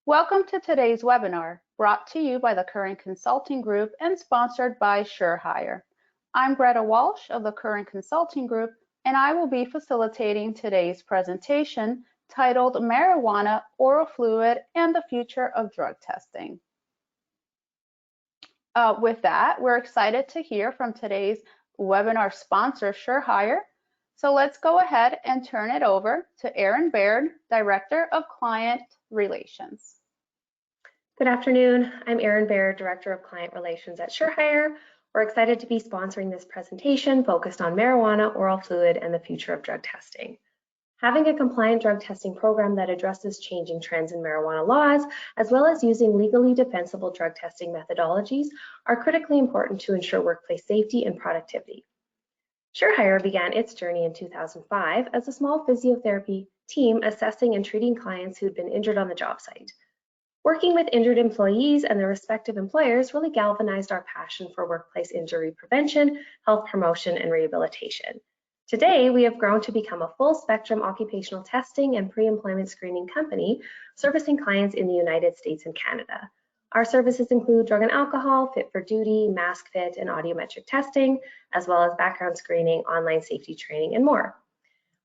Welcome to today's webinar, brought to you by the Current Consulting Group and sponsored by SureHire. I'm Greta Walsh of the Current Consulting Group, and I will be facilitating today's presentation titled Marijuana, Oral Fluid, and the Future of Drug Testing. With that, we're excited to hear from today's webinar sponsor, SureHire. So let's go ahead and turn it over to Erin Baird, Director of Client Relations. Good afternoon. I'm Erin Baird, Director of Client Relations at SureHire. We're excited to be sponsoring this presentation focused on marijuana, oral fluid, and the future of drug testing. Having a compliant drug testing program that addresses changing trends in marijuana laws, as well as using legally defensible drug testing methodologies, are critically important to ensure workplace safety and productivity. SureHire began its journey in 2005 as a small physiotherapy team assessing and treating clients who had been injured on the job site. Working with injured employees and their respective employers really galvanized our passion for workplace injury prevention, health promotion, and rehabilitation. Today, we have grown to become a full-spectrum occupational testing and pre-employment screening company servicing clients in the United States and Canada. Our services include drug and alcohol, fit for duty, mask fit, and audiometric testing, as well as background screening, online safety training, and more.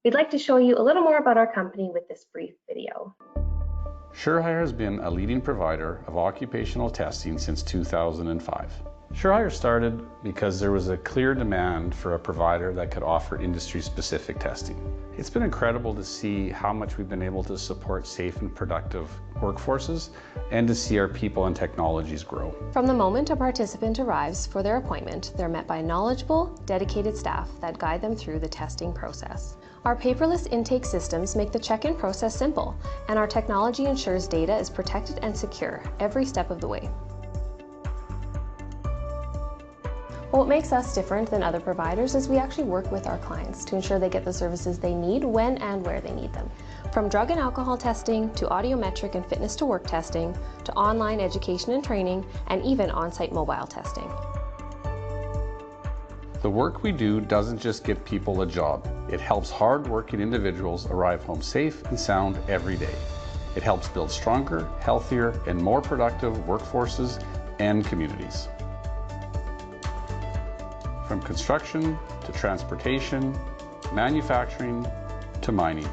We'd like to show you a little more about our company with this brief video. SureHire has been a leading provider of occupational testing since 2005. SureHire started because there was a clear demand for a provider that could offer industry-specific testing. It's been incredible to see how much we've been able to support safe and productive workforces and to see our people and technologies grow. From the moment a participant arrives for their appointment, they're met by knowledgeable, dedicated staff that guide them through the testing process. Our paperless intake systems make the check-in process simple, and our technology ensures data is protected and secure every step of the way. What makes us different than other providers is we actually work with our clients to ensure they get the services they need when and where they need them. From drug and alcohol testing to audiometric and fitness to work testing to online education and training and even on-site mobile testing. The work we do doesn't just give people a job. It helps hard-working individuals arrive home safe and sound every day. It helps build stronger, healthier, and more productive workforces and communities. From construction to transportation, manufacturing to mining,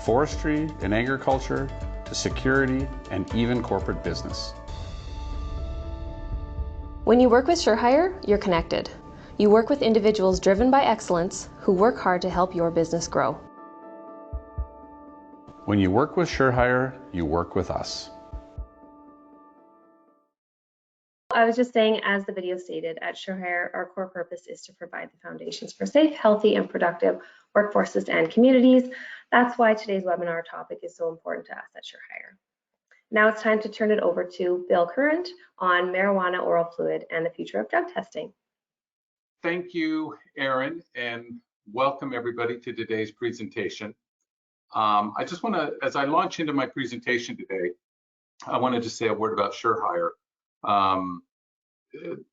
forestry and agriculture to security and even corporate business. When you work with SureHire, you're connected. You work with individuals driven by excellence who work hard to help your business grow. When you work with SureHire, you work with us. I was just saying, as the video stated, at SureHire, our core purpose is to provide the foundations for safe, healthy, and productive workforces and communities. That's why today's webinar topic is so important to us at SureHire. Now it's time to turn it over to Bill Current on marijuana, oral fluid, and the future of drug testing. Thank you, Erin, and welcome everybody to today's presentation. I just want to, as I launch into my presentation today, I wanted to say a word about SureHire.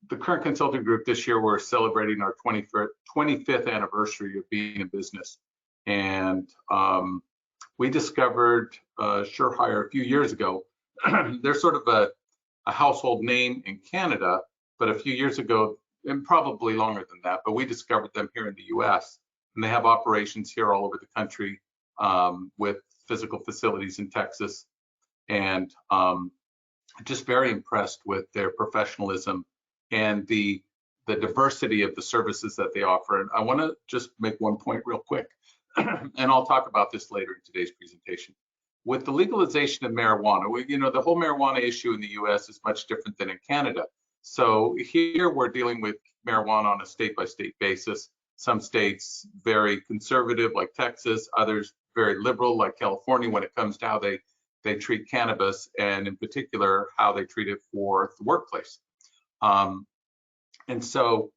The Current Consulting Group this year, we're celebrating our 25th anniversary of being in business. And we discovered SureHire a few years ago. They're sort of a household name in Canada, but a few years ago, and probably longer than that, but we discovered them here in the US. And they have operations here all over the country with physical facilities in Texas. And just very impressed with their professionalism and the diversity of the services that they offer. And I want to just make one point real quick, and I'll talk about this later in today's presentation. With the legalization of marijuana, the whole marijuana issue in the US is much different than in Canada. So here we're dealing with marijuana on a state-by-state basis. Some states very conservative, like Texas, others very liberal, like California, when it comes to how they treat cannabis, and in particular, how they treat it for the workplace. And so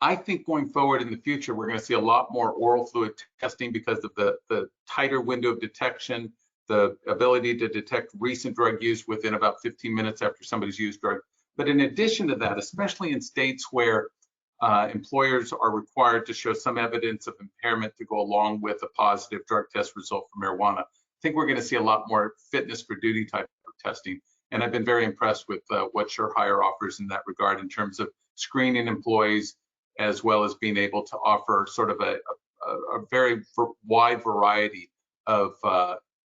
I think going forward in the future, we're going to see a lot more oral fluid testing because of the tighter window of detection, the ability to detect recent drug use within about 15 minutes after somebody's used drug. But in addition to that, especially in states where employers are required to show some evidence of impairment to go along with a positive drug test result for marijuana, think we're going to see a lot more fitness for duty type of testing. And I've been very impressed with what SureHire offers in that regard in terms of screening employees, as well as being able to offer sort of a very wide variety of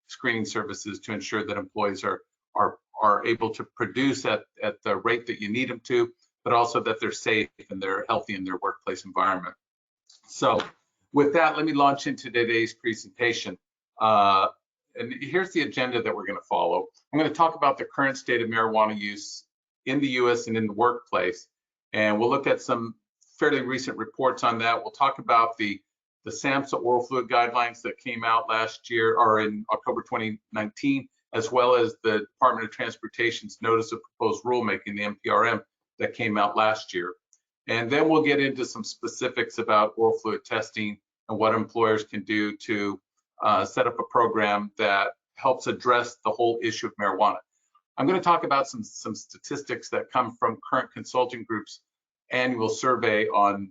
screening services to ensure that employees are able to produce at the rate that you need them to, but also that they're safe and they're healthy in their workplace environment. So with that, let me launch into today's presentation. And here's the agenda that we're going to follow. I'm going to talk about the current state of marijuana use in the US and in the workplace. And we'll look at some fairly recent reports on that. We'll talk about the SAMHSA oral fluid guidelines that came out last year, or in October 2019, as well as the Department of Transportation's notice of proposed rulemaking, the NPRM, that came out last year. And then we'll get into some specifics about oral fluid testing and what employers can do to set up a program that helps address the whole issue of marijuana. I'm going to talk about some statistics that come from Current Consulting Group's annual survey on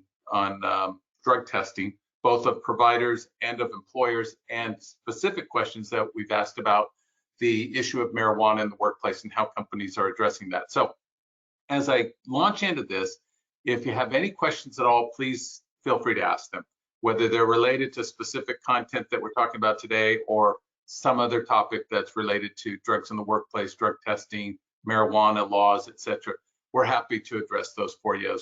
drug testing, both of providers and of employers, and specific questions that we've asked about the issue of marijuana in the workplace and how companies are addressing that. So as I launch into this, if you have any questions at all, please feel free to ask them, whether they're related to specific content that we're talking about today or some other topic that's related to drugs in the workplace, drug testing, marijuana laws, etc. We're happy to address those for you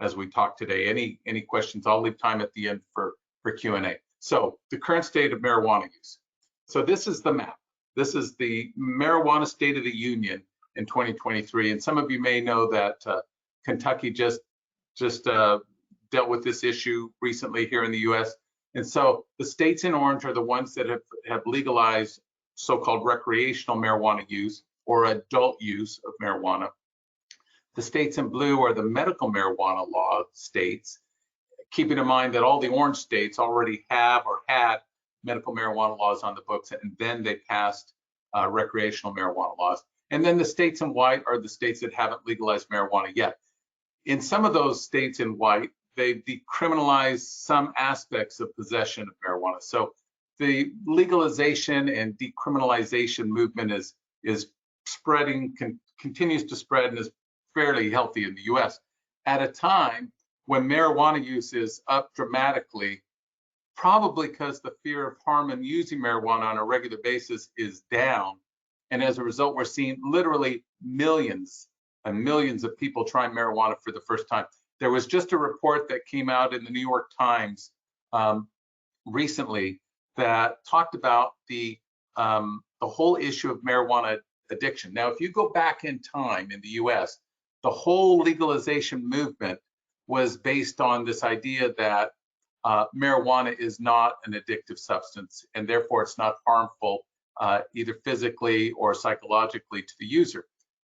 as we talk today. Any questions, I'll leave time at the end for Q&A. So the current state of marijuana use. So this is the map. This is the marijuana State of the Union in 2023. And some of you may know that Kentucky just dealt with this issue recently here in the US. And so the states in orange are the ones that have legalized so-called recreational marijuana use or adult use of marijuana. The states in blue are the medical marijuana law states, keeping in mind that all the orange states already have or had medical marijuana laws on the books, and then they passed recreational marijuana laws. And then the states in white are the states that haven't legalized marijuana yet. In some of those states in white, they've decriminalized some aspects of possession of marijuana. So the legalization and decriminalization movement is spreading, continues to spread, and is fairly healthy in the US at a time when marijuana use is up dramatically, probably because the fear of harm in using marijuana on a regular basis is down. And as a result, we're seeing literally millions and millions of people trying marijuana for the first time. There was just a report that came out in the New York Times recently that talked about the whole issue of marijuana addiction. Now, if you go back in time in the US, the whole legalization movement was based on this idea that marijuana is not an addictive substance, and therefore it's not harmful either physically or psychologically to the user.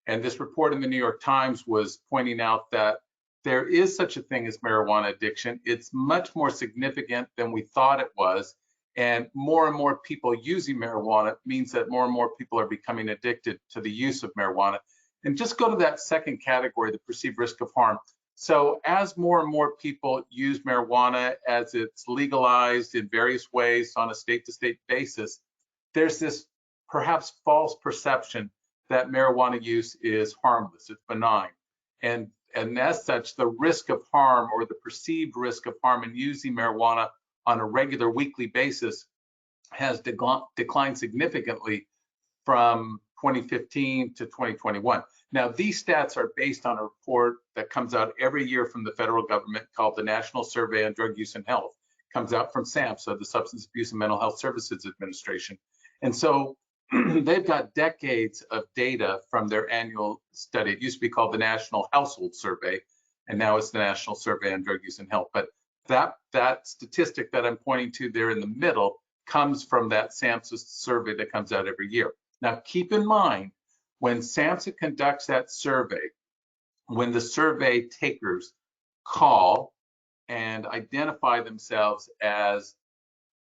And this report in the New York Times was pointing out that there is such a thing as marijuana addiction. It's much more significant than we thought it was. And more people using marijuana means that more and more people are becoming addicted to the use of marijuana. And just go to that second category, the perceived risk of harm. So as more and more people use marijuana, as it's legalized in various ways on a state-to-state basis, there's this perhaps false perception that marijuana use is harmless, it's benign. And as such, the risk of harm or the perceived risk of harm in using marijuana on a regular weekly basis has declined significantly from 2015 to 2021. Now, these stats are based on a report that comes out every year from the federal government called the National Survey on Drug Use and Health. It comes out from SAMHSA, the Substance Abuse and Mental Health Services Administration. And so they've got decades of data from their annual study. It used to be called the National Household Survey, and now it's the National Survey on Drug Use and Health. But that statistic that I'm pointing to there in the middle comes from that SAMHSA survey that comes out every year. Now, keep in mind, when SAMHSA conducts that survey, when the survey takers call and identify themselves as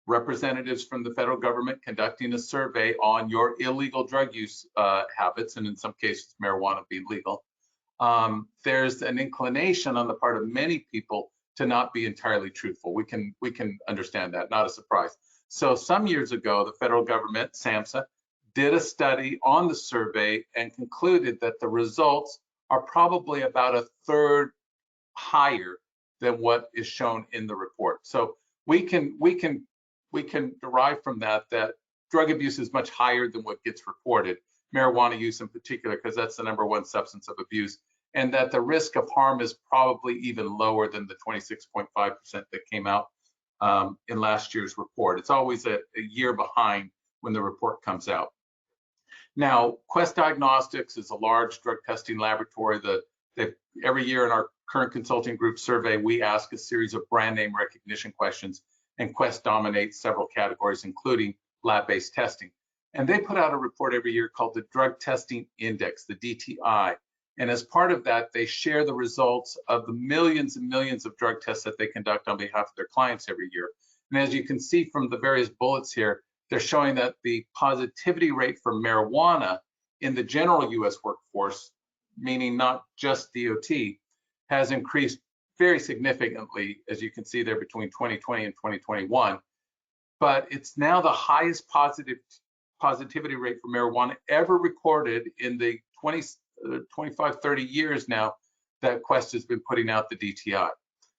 representatives from the federal government conducting a survey on your illegal drug use habits, and in some cases marijuana being legal, there's an inclination on the part of many people to not be entirely truthful. We can understand that, not a surprise. So some years ago, the federal government, SAMHSA, did a study on the survey and concluded that the results are probably about a third higher than what is shown in the report. So we can derive from that drug abuse is much higher than what gets reported, marijuana use in particular, because that's the #1 substance of abuse, and that the risk of harm is probably even lower than the 26.5% that came out in last year's report. It's always a year behind when the report comes out. Now, Quest Diagnostics is a large drug testing laboratory. Every year in our current consulting group survey, we ask a series of brand name recognition questions, and Quest dominates several categories, including lab-based testing. And they put out a report every year called the Drug Testing Index, the DTI. And as part of that, they share the results of the millions and millions of drug tests that they conduct on behalf of their clients every year. And as you can see from the various bullets here, they're showing that the positivity rate for marijuana in the general US workforce, meaning not just DOT, has increased very significantly, as you can see there, between 2020 and 2021. But it's now the highest positivity rate for marijuana ever recorded in the 25, 30 years now that Quest has been putting out the DTI.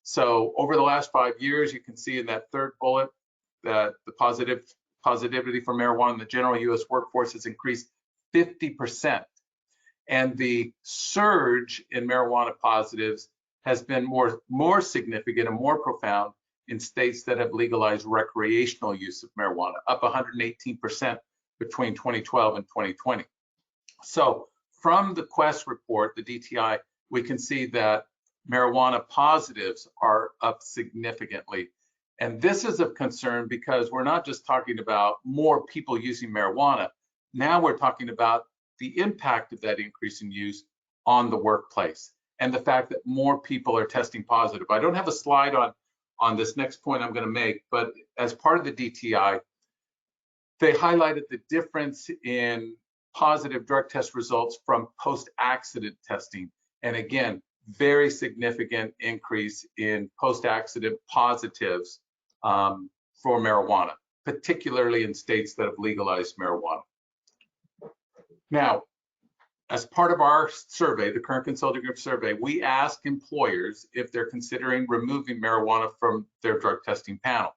So over the last 5 years, you can see in that third bullet that the positivity for marijuana in the general US workforce has increased 50%. And the surge in marijuana positives has been more significant and more profound in states that have legalized recreational use of marijuana, up 118% between 2012 and 2020. So from the Quest report, the DTI, we can see that marijuana positives are up significantly. And this is of concern because we're not just talking about more people using marijuana. Now we're talking about the impact of that increase in use on the workplace and the fact that more people are testing positive. I don't have a slide on this next point I'm going to make, but as part of the DTI, they highlighted the difference in positive drug test results from post-accident testing. And again, very significant increase in post-accident positives for marijuana, particularly in states that have legalized marijuana. Now, as part of our survey, the current consulting group survey, we ask employers if they're considering removing marijuana from their drug testing panel.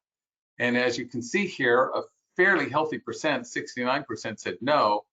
And as you can see here, a fairly healthy percent, 69% said no,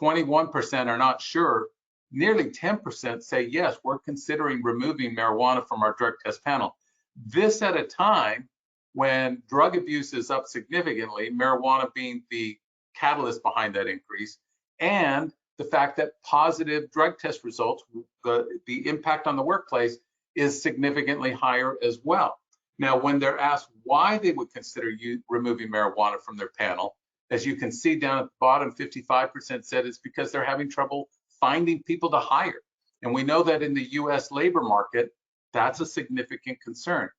21% are not sure, nearly 10% say yes, we're considering removing marijuana from our drug test panel. This at a time when drug abuse is up significantly, marijuana being the catalyst behind that increase, and the fact that positive drug test results, the impact on the workplace is significantly higher as well. Now, when they're asked why they would consider removing marijuana from their panel, as you can see down at the bottom, 55% said it's because they're having trouble finding people to hire. And we know that in the US labor market, that's a significant concern.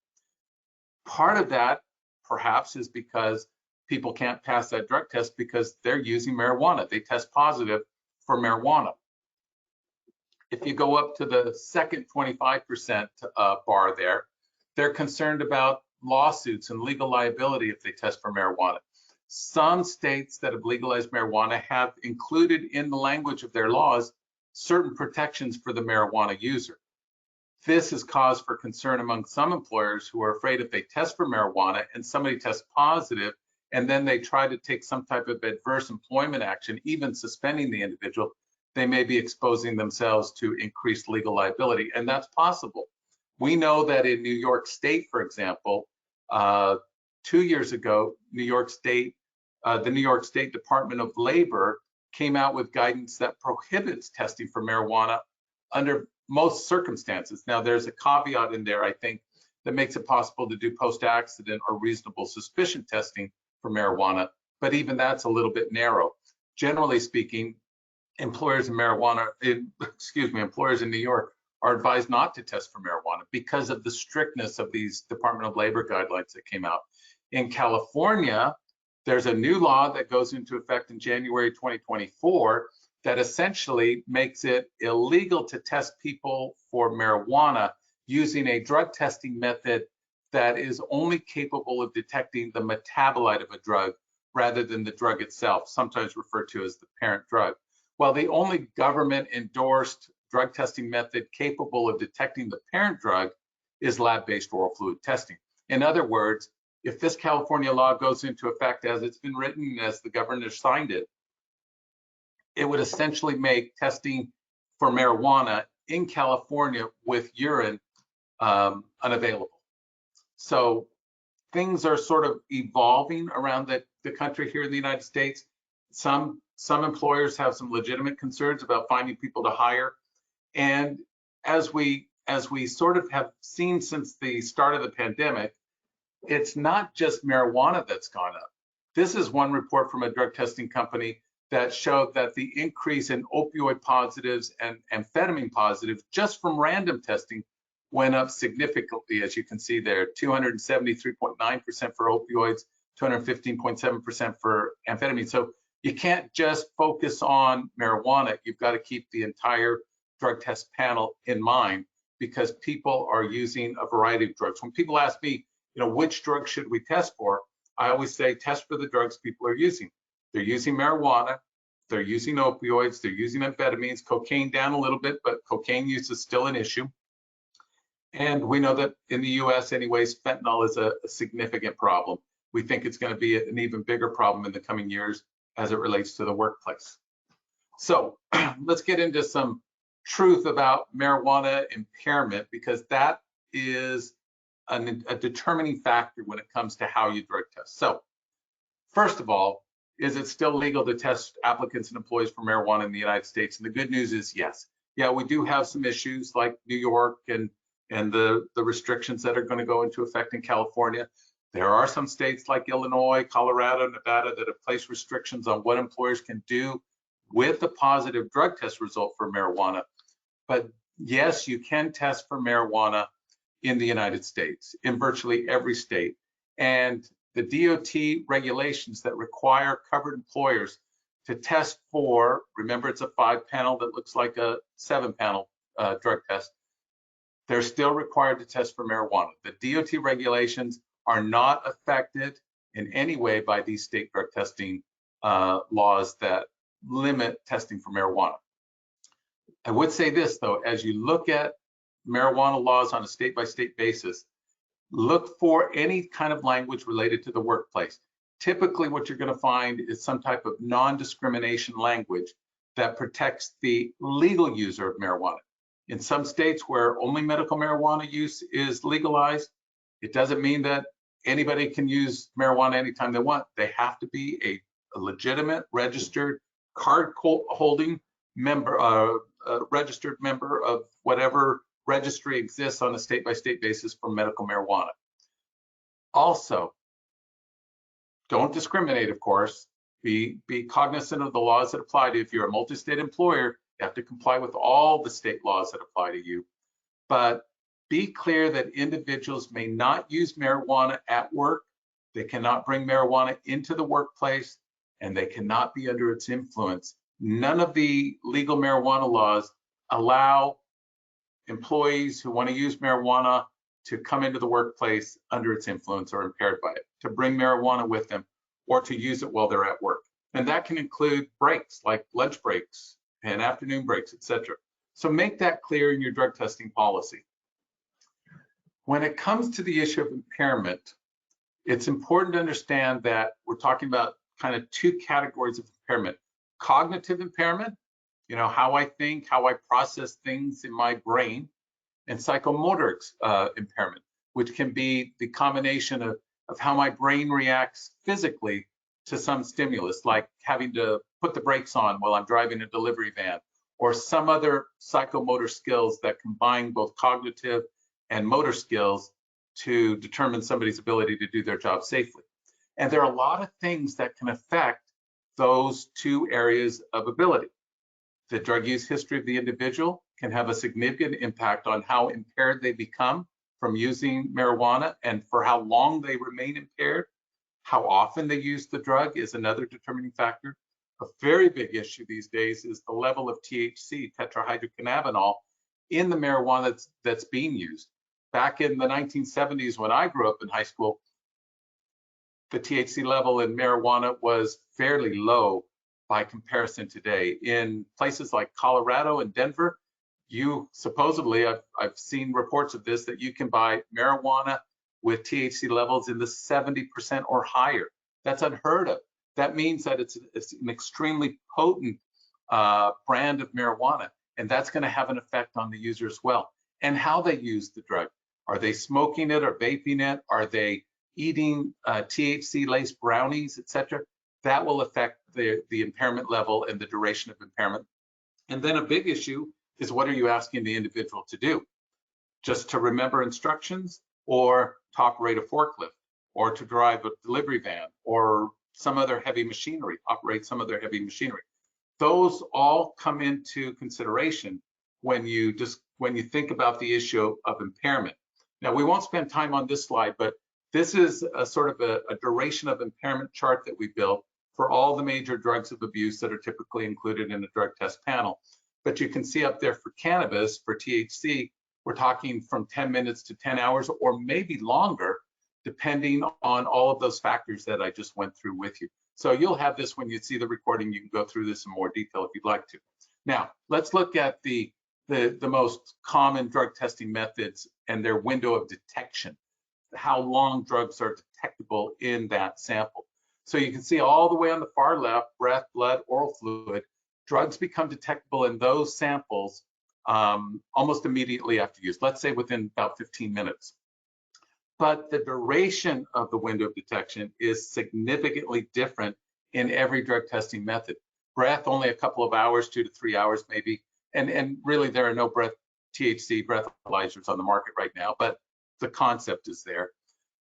Part of that, perhaps, is because people can't pass that drug test because they're using marijuana. They test positive for marijuana. If you go up to the second 25% bar there, they're concerned about lawsuits and legal liability if they test for marijuana. Some states that have legalized marijuana have included in the language of their laws certain protections for the marijuana user. This has caused for concern among some employers who are afraid if they test for marijuana and somebody tests positive, and then they try to take some type of adverse employment action, even suspending the individual, they may be exposing themselves to increased legal liability, and that's possible. We know that in New York State, for example, 2 years ago, the New York State Department of Labor came out with guidance that prohibits testing for marijuana under most circumstances. Now, there's a caveat in there, I think, that makes it possible to do post-accident or reasonable suspicion testing for marijuana, but even that's a little bit narrow. Generally speaking, employers in New York are advised not to test for marijuana because of the strictness of these Department of Labor guidelines that came out. In California, there's a new law that goes into effect in January 2024 that essentially makes it illegal to test people for marijuana using a drug testing method that is only capable of detecting the metabolite of a drug rather than the drug itself, sometimes referred to as the parent drug. Well, the only government-endorsed drug testing method capable of detecting the parent drug is lab-based oral fluid testing. In other words, if this California law goes into effect as it's been written, as the governor signed it, it would essentially make testing for marijuana in California with urine unavailable. So things are sort of evolving around the country here in the United States. Some employers have some legitimate concerns about finding people to hire. And as we sort of have seen since the start of the pandemic, it's not just marijuana that's gone up. This is one report from a drug testing company that showed that the increase in opioid positives and amphetamine positives just from random testing went up significantly, as you can see there, 273.9% for opioids, 215.7% for amphetamine. So you can't just focus on marijuana. You've got to keep the entire drug test panel in mind because people are using a variety of drugs. When people ask me, which drug should we test for? I always say test for the drugs people are using. They're using marijuana, they're using opioids, they're using amphetamines, cocaine down a little bit, but cocaine use is still an issue. And we know that in the US anyways, fentanyl is a significant problem. We think it's going to be an even bigger problem in the coming years as it relates to the workplace. So let's get into some truth about marijuana impairment, because that is a determining factor when it comes to how you drug test. So first of all, is it still legal to test applicants and employees for marijuana in the United States? And the good news is yes. Yeah, we do have some issues like New York and the restrictions that are going to go into effect in California. There are some states like Illinois, Colorado, Nevada that have placed restrictions on what employers can do with a positive drug test result for marijuana. But yes, you can test for marijuana in the United States, in virtually every state. And the DOT regulations that require covered employers to test for, remember it's a 5-panel that looks like a 7-panel drug test, they're still required to test for marijuana. The DOT regulations are not affected in any way by these state drug testing laws that limit testing for marijuana. I would say this though, as you look at marijuana laws on a state-by-state basis, look for any kind of language related to the workplace. Typically what you're going to find is some type of non-discrimination language that protects the legal user of marijuana. In some states where only medical marijuana use is legalized, it doesn't mean that anybody can use marijuana anytime they want. They have to be a legitimate, registered, card-holding member, registered member of whatever registry exists on a state-by-state basis for medical marijuana. Also, don't discriminate, of course. Be cognizant of the laws that apply to you. If you're a multi-state employer, you have to comply with all the state laws that apply to you. But be clear that individuals may not use marijuana at work. They cannot bring marijuana into the workplace, and they cannot be under its influence. None of the legal marijuana laws allow employees who want to use marijuana to come into the workplace under its influence or impaired by it, to bring marijuana with them, or to use it while they're at work. And that can include breaks, like lunch breaks and afternoon breaks, etc. So make that clear in your drug testing policy. When it comes to the issue of impairment, it's important to understand that we're talking about kind of two categories of impairment. Cognitive impairment, how I think, how I process things in my brain, and psychomotor impairment, which can be the combination of how my brain reacts physically to some stimulus, like having to put the brakes on while I'm driving a delivery van, or some other psychomotor skills that combine both cognitive and motor skills to determine somebody's ability to do their job safely. And there are a lot of things that can affect those two areas of ability. The drug use history of the individual can have a significant impact on how impaired they become from using marijuana and for how long they remain impaired. How often they use the drug is another determining factor. A very big issue these days is the level of THC, tetrahydrocannabinol, in the marijuana that's being used. back in the 1970s when I grew up in high school, the THC level in marijuana was fairly low by comparison today. In places like Colorado and Denver, you supposedly, I've seen reports of this, that you can buy marijuana with THC levels in the 70% or higher. That's unheard of. That means that it's an extremely potent brand of marijuana, and that's going to have an effect on the user as well. And how they use the drug. Are they smoking it or vaping it? Are they eating THC-laced brownies, etc.? That will affect the impairment level and the duration of impairment. And then a big issue is, what are you asking the individual to do? Just to remember instructions, or to operate a forklift, or to drive a delivery van, or some other heavy machinery, operate some other heavy machinery. Those all come into consideration when you think about the issue of impairment. Now, we won't spend time on this slide, but this is a sort of a duration of impairment chart that we built for all the major drugs of abuse that are typically included in a drug test panel. But you can see up there for cannabis, for THC, we're talking from 10 minutes to 10 hours or maybe longer, depending on all of those factors that I just went through with you. So you'll have this when you see the recording. You can go through this in more detail if you'd like to. Now, let's look at the most common drug testing methods and their window of detection, how long drugs are detectable in that sample. So you can see all the way on the far left, breath, blood, oral fluid, drugs become detectable in those samples almost immediately after use, let's say within about 15 minutes. But the duration of the window of detection is significantly different in every drug testing method. Breath, only a couple of hours, 2 to 3 hours maybe. And really, there are no THC breathalyzers on the market right now, but the concept is there.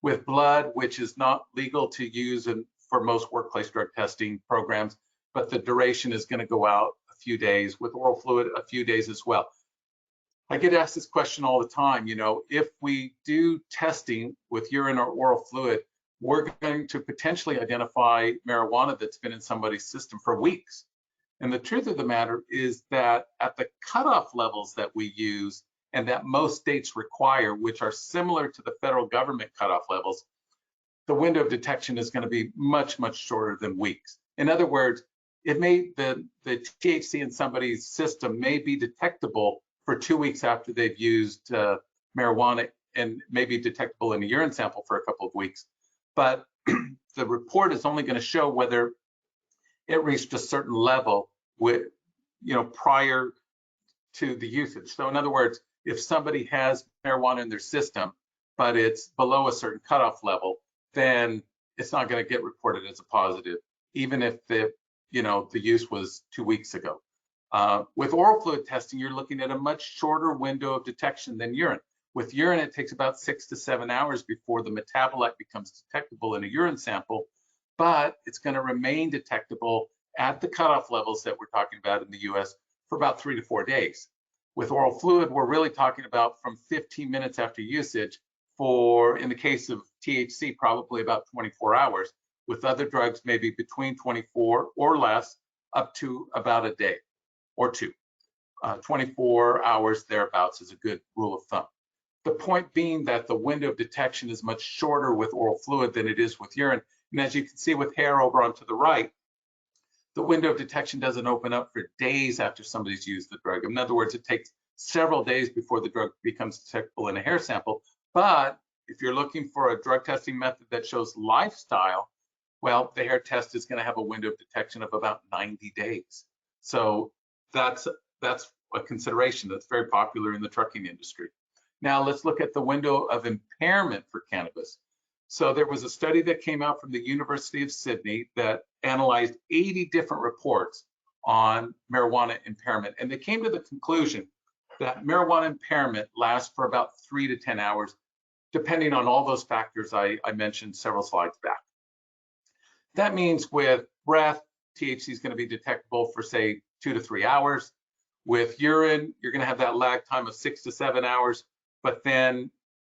With blood, which is not legal to use for most workplace drug testing programs, but the duration is going to go out a few days. With oral fluid, a few days as well. I get asked this question all the time, if we do testing with urine or oral fluid, we're going to potentially identify marijuana that's been in somebody's system for weeks. And the truth of the matter is that at the cutoff levels that we use and that most states require, which are similar to the federal government cutoff levels, the window of detection is going to be much, much shorter than weeks. In other words, the THC in somebody's system may be detectable for 2 weeks after they've used marijuana, and may be detectable in a urine sample for a couple of weeks. But the report is only going to show whether it reached a certain level prior to the usage. So in other words, if somebody has marijuana in their system, but it's below a certain cutoff level, then it's not going to get reported as a positive, even if the use was 2 weeks ago. With oral fluid testing, you're looking at a much shorter window of detection than urine. With urine, it takes about 6 to 7 hours before the metabolite becomes detectable in a urine sample, but it's going to remain detectable at the cutoff levels that we're talking about in the US for about 3 to 4 days. With oral fluid, we're really talking about from 15 minutes after usage in the case of THC, probably about 24 hours. With other drugs, maybe between 24 or less, up to about a day or two. 24 hours thereabouts is a good rule of thumb. The point being that the window of detection is much shorter with oral fluid than it is with urine. And as you can see with hair over onto the right, the window of detection doesn't open up for days after somebody's used the drug. In other words, it takes several days before the drug becomes detectable in a hair sample. But if you're looking for a drug testing method that shows lifestyle, well, the hair test is going to have a window of detection of about 90 days. So that's a consideration that's very popular in the trucking industry. Now let's look at the window of impairment for cannabis. So there was a study that came out from the University of Sydney that analyzed 80 different reports on marijuana impairment. And they came to the conclusion that marijuana impairment lasts for about 3 to 10 hours, depending on all those factors I mentioned several slides back. That means with breath, THC is going to be detectable for, say, 2 to 3 hours. With urine, you're going to have that lag time of 6 to 7 hours, but then,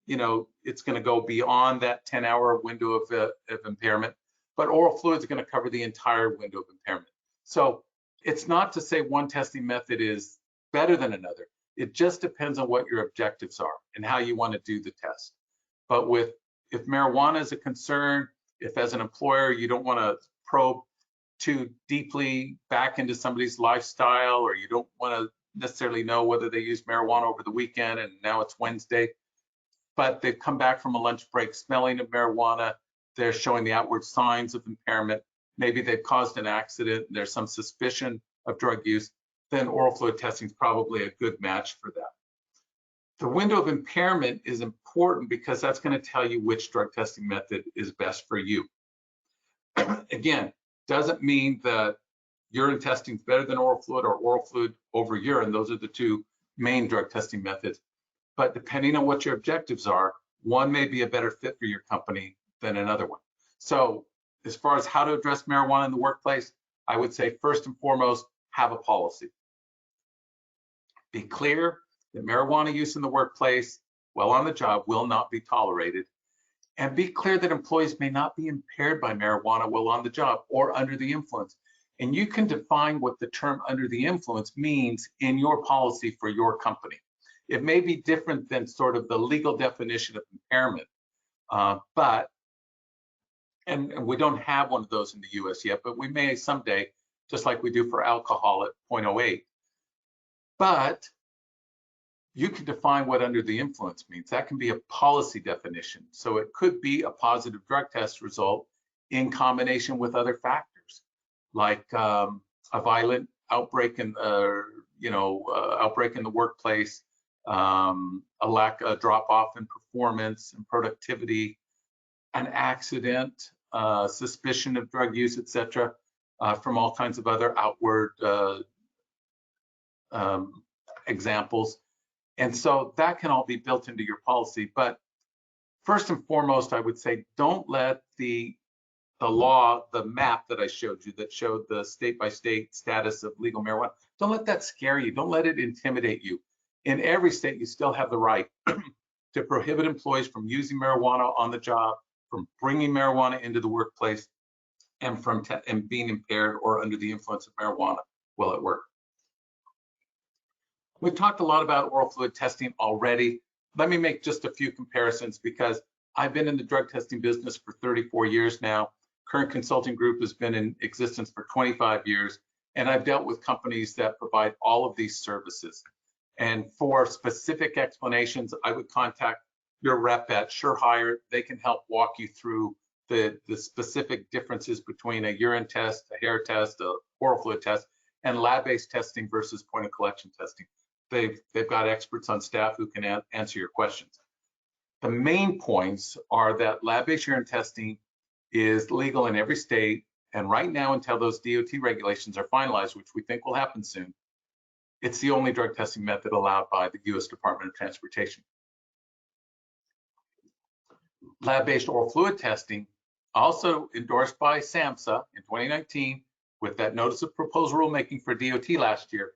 it's going to go beyond that 10-hour window of impairment. But oral fluid is going to cover the entire window of impairment. So it's not to say one testing method is better than another. It just depends on what your objectives are and how you want to do the test. But if marijuana is a concern, if as an employer you don't want to probe too deeply back into somebody's lifestyle, or you don't want to necessarily know whether they use marijuana over the weekend and now it's Wednesday, but they've come back from a lunch break smelling of marijuana, they're showing the outward signs of impairment, maybe they've caused an accident, there's some suspicion of drug use, then oral fluid testing is probably a good match for that. The window of impairment is important because that's going to tell you which drug testing method is best for you. Again, doesn't mean that urine testing is better than oral fluid or oral fluid over urine. Those are the two main drug testing methods. But depending on what your objectives are, one may be a better fit for your company than another one. So as far as how to address marijuana in the workplace, I would say first and foremost, have a policy. Be clear that marijuana use in the workplace while on the job will not be tolerated. And be clear that employees may not be impaired by marijuana while on the job or under the influence. And you can define what the term under the influence means in your policy for your company. It may be different than sort of the legal definition of impairment, and we don't have one of those in the US yet, but we may someday, just like we do for alcohol at 0.08. But you can define what under the influence means. That can be a policy definition. So it could be a positive drug test result in combination with other factors, like a violent outbreak in, outbreak in the workplace, a drop off in performance and productivity, an accident, suspicion of drug use, etc., from all kinds of other outward examples. And so that can all be built into your policy. But first and foremost, I would say don't let the law, the map that I showed you that showed the state-by-state status of legal marijuana, don't let that scare you. Don't let it intimidate you. In every state, you still have the right to prohibit employees from using marijuana on the job, from bringing marijuana into the workplace, and from being impaired or under the influence of marijuana while at work. We've talked a lot about oral fluid testing already. Let me make just a few comparisons because I've been in the drug testing business for 34 years now. Current Consulting Group has been in existence for 25 years, and I've dealt with companies that provide all of these services. And for specific explanations, I would contact your rep at SureHire. They can help walk you through the specific differences between a urine test, a hair test, a oral fluid test, and lab-based testing versus point of collection testing. They've got experts on staff who can answer your questions. The main points are that lab-based urine testing is legal in every state, and right now, until those DOT regulations are finalized, which we think will happen soon, it's the only drug testing method allowed by the US Department of Transportation. Lab-based oral fluid testing, also endorsed by SAMHSA in 2019 with that notice of proposed rulemaking for DOT last year,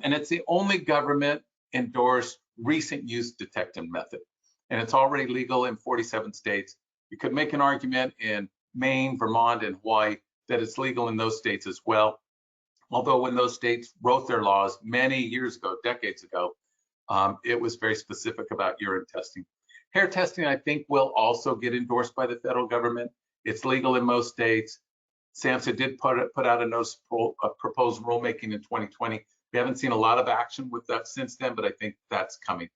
and it's the only government endorsed recent use detection method. And it's already legal in 47 states. You could make an argument in Maine, Vermont, and Hawaii that it's legal in those states as well. Although when those states wrote their laws many years ago, decades ago, it was very specific about urine testing. Hair testing, I think, will also get endorsed by the federal government. It's legal in most states. SAMHSA did put out a notice of proposed rulemaking in 2020. We haven't seen a lot of action with that since then, but I think that's coming.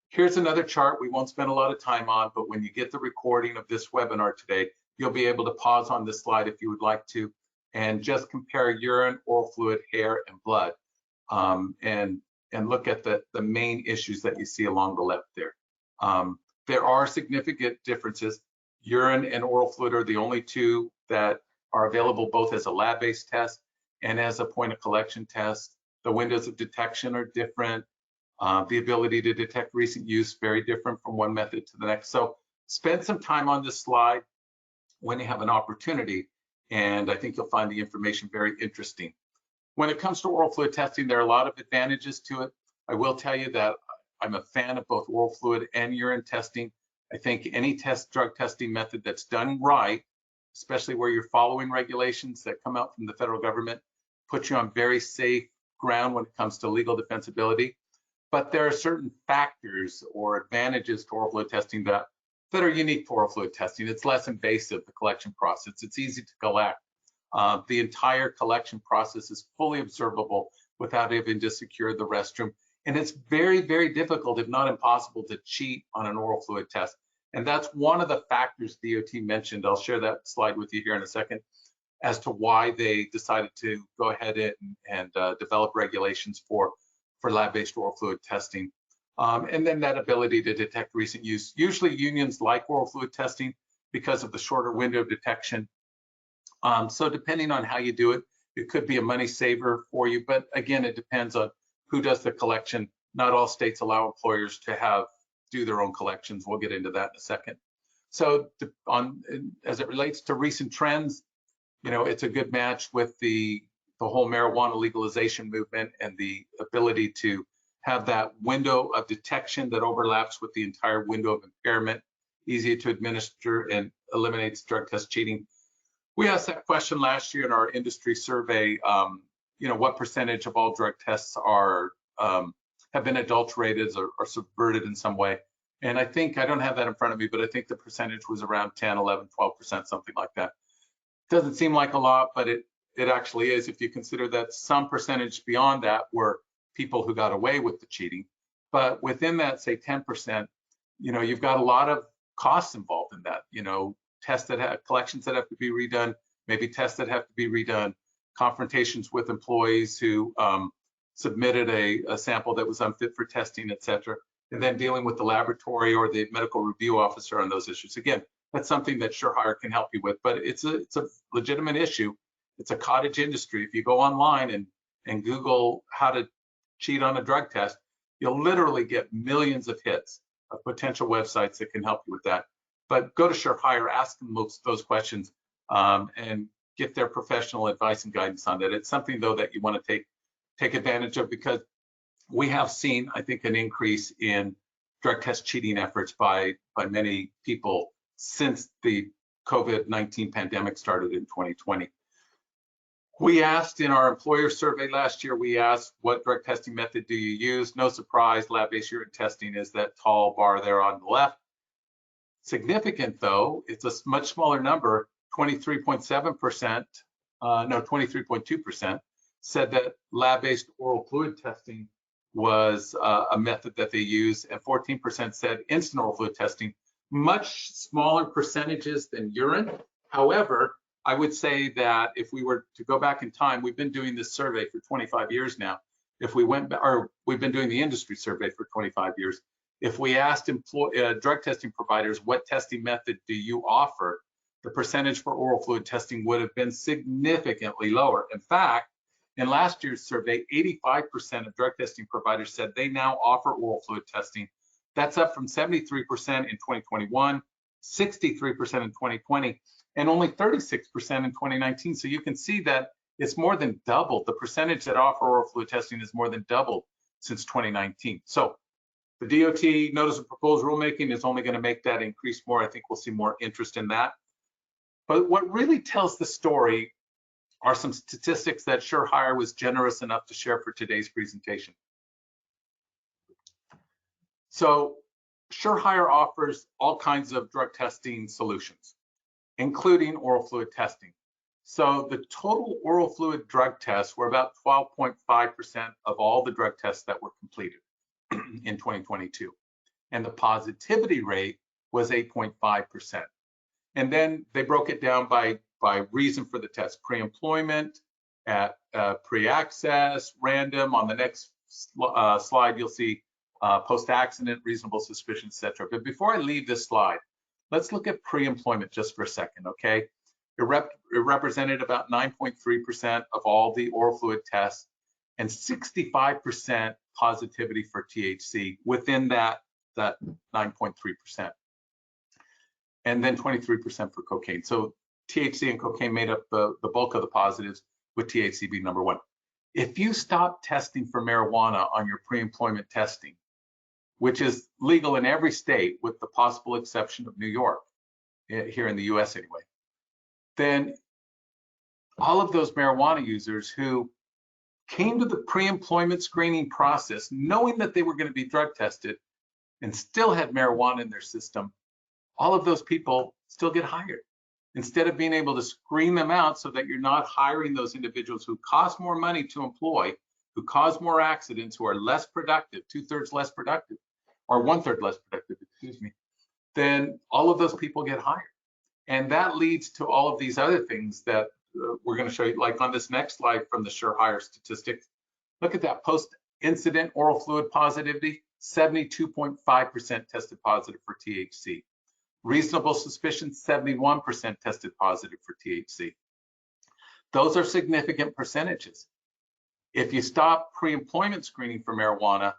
Here's another chart we won't spend a lot of time on, but when you get the recording of this webinar today, you'll be able to pause on this slide if you would like to, and just compare urine, oral fluid, hair, and blood, and look at the main issues that you see along the left there. There are significant differences. Urine and oral fluid are the only two that are available both as a lab-based test and as a point of collection test. The windows of detection are different. The ability to detect recent use, very different from one method to the next. So spend some time on this slide when you have an opportunity, and I think you'll find the information very interesting. When it comes to oral fluid testing, there are a lot of advantages to it. I will tell you that I'm a fan of both oral fluid and urine testing. I think any drug testing method that's done right, especially where you're following regulations that come out from the federal government, puts you on very safe ground when it comes to legal defensibility. but there are certain factors or advantages to oral fluid testing that are unique to oral fluid testing. It's less invasive, the collection process. It's easy to collect. The entire collection process is fully observable without having to secure the restroom. And it's very, very difficult, if not impossible, to cheat on an oral fluid test. And that's one of the factors DOT mentioned. I'll share that slide with you here in a second, as to why they decided to go ahead and develop regulations for lab-based oral fluid testing. And then that ability to detect recent use. Usually unions like oral fluid testing because of the shorter window of detection. So depending on how you do it, it could be a money saver for you. But again, it depends on who does the collection. Not all states allow employers to do their own collections. We'll get into that in a second. So as it relates to recent trends, it's a good match with the whole marijuana legalization movement and the ability to have that window of detection that overlaps with the entire window of impairment, easy to administer and eliminates drug test cheating. We asked that question last year in our industry survey, what percentage of all drug tests have been adulterated or subverted in some way. And I think, I don't have that in front of me, but I think the percentage was around 10, 11, 12%, something like that. Doesn't seem like a lot, but it actually is if you consider that some percentage beyond that were people who got away with the cheating. But within that, say 10%, you've got a lot of costs involved in that. Tests that have collections that have to be redone, maybe tests that have to be redone, confrontations with employees who submitted a sample that was unfit for testing, et cetera, and then dealing with the laboratory or the medical review officer on those issues. Again, that's something that SureHire can help you with, but it's a legitimate issue. It's a cottage industry. If you go online and Google how to cheat on a drug test, you'll literally get millions of hits of potential websites that can help you with that. But go to SureHire, ask them those questions, and get their professional advice and guidance on that. It's something, though, that you want to take advantage of, because we have seen, I think, an increase in drug test cheating efforts by many people since the COVID-19 pandemic started in 2020. We asked in our employer survey last year, we asked, what drug testing method do you use? No surprise, lab-based urine testing is that tall bar there on the left. Significant, though, it's a much smaller number, 23.2% said that lab-based oral fluid testing was a method that they use, and 14% said instant oral fluid testing. Much smaller percentages than urine. However, I would say that if we were to go back in time, we've been doing this survey for 25 years now. If we went, or we've been doing the industry survey for 25 years. If we asked drug testing providers, what testing method do you offer? The percentage for oral fluid testing would have been significantly lower. In fact, in last year's survey, 85% of drug testing providers said they now offer oral fluid testing. That's up from 73% in 2021, 63% in 2020, and only 36% in 2019. So you can see that it's more than doubled. The percentage that offer oral fluid testing is more than doubled since 2019. So the DOT notice of proposed rulemaking is only going to make that increase more. I think we'll see more interest in that. But what really tells the story are some statistics that SureHire was generous enough to share for today's presentation. So SureHire offers all kinds of drug testing solutions, including oral fluid testing. So the total oral fluid drug tests were about 12.5% of all the drug tests that were completed in 2022. And the positivity rate was 8.5%. And then they broke it down by reason for the test: pre-employment, pre-access, random. On the next slide, you'll see post-accident, reasonable suspicion, etc. But before I leave this slide, let's look at pre-employment just for a second, okay? It represented about 9.3% of all the oral fluid tests and 65% positivity for THC within that 9.3%. And then 23% for cocaine. So THC and cocaine made up the bulk of the positives, with THC being number one. If you stop testing for marijuana on your pre-employment testing, which is legal in every state with the possible exception of New York, here in the US anyway, then all of those marijuana users who came to the pre-employment screening process knowing that they were going to be drug tested and still had marijuana in their system, all of those people still get hired. Instead of being able to screen them out so that you're not hiring those individuals who cost more money to employ, who cause more accidents, who are less productive, 2/3 less productive, or 1/3 less productive, excuse me, then all of those people get hired. And that leads to all of these other things that we're going to show you, like on this next slide from the SureHire statistics. Look at that post-incident oral fluid positivity, 72.5% tested positive for THC. Reasonable suspicion, 71% tested positive for THC. Those are significant percentages. If you stop pre-employment screening for marijuana,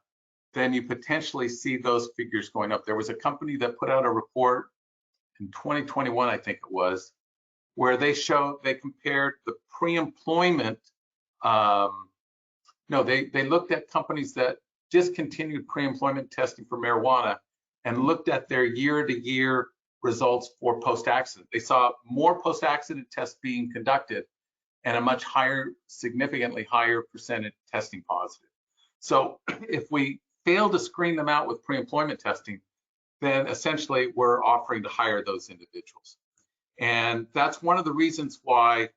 then you potentially see those figures going up. There was a company that put out a report in 2021, I think it was, where they compared the pre-employment, they looked at companies that discontinued pre-employment testing for marijuana and looked at their year-to-year results for post-accident. They saw more post-accident tests being conducted and a much higher, significantly higher percentage testing positive. So if we fail to screen them out with pre-employment testing, then essentially we're offering to hire those individuals. And that's one of the reasons why